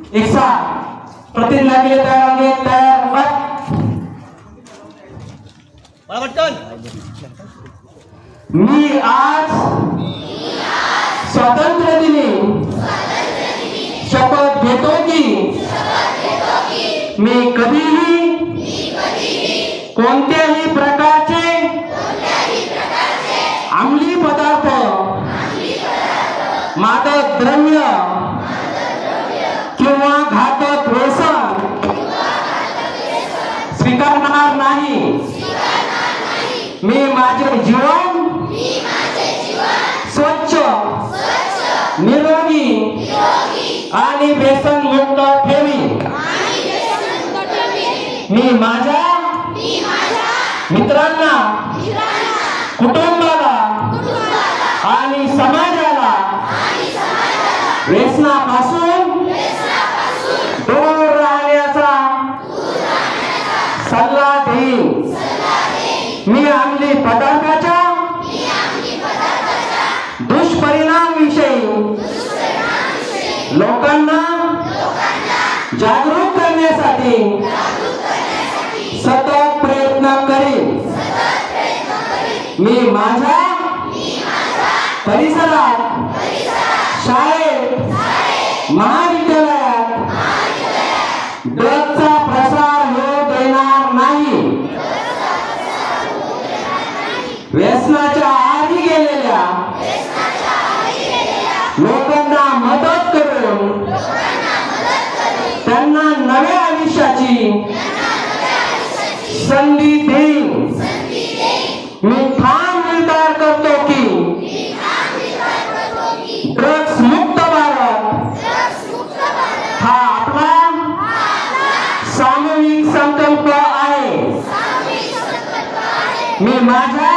एक साथ प्रतिज्ञा के लिए तैयार होंगे। तैयार मत मी आज स्वातंत्र्य दिनी शपथ घेतो की मी कधीही कोणत्याही प्रकारचे अंमली पदार्थ मादक द्रव्य किंवा घातक व्यसन स्वीकारणार नाही। मी माझे जीवन स्वच्छ निरोगी आणि व्यसन मुक्त ठेवी। मी माझ्या मित्रांना कुटुंबाला आणि समाजाला व्यसनापासून दूर राहण्याचा सल्ला देईन। मी अंमली पदार्थाच्या दुष्परिणाम विषयी लोकांना जागरूक करण्यासाठी सतत प्रयत्न करीन। मी माझ्या परिसरात शाळेत महाविद्यालयात ड्रग्जचा प्रसार होऊ देणार नाही। व्यसनाच्या आहारी गेलेल्या लोकांना मदत करून त्यांना नव्या आयुष्याची संधी देईन। मी ठाम निर्धार करतो की ड्रग्स मुक्त भारत हा आपला सामूहिक संकल्प आहे। मी माझ्या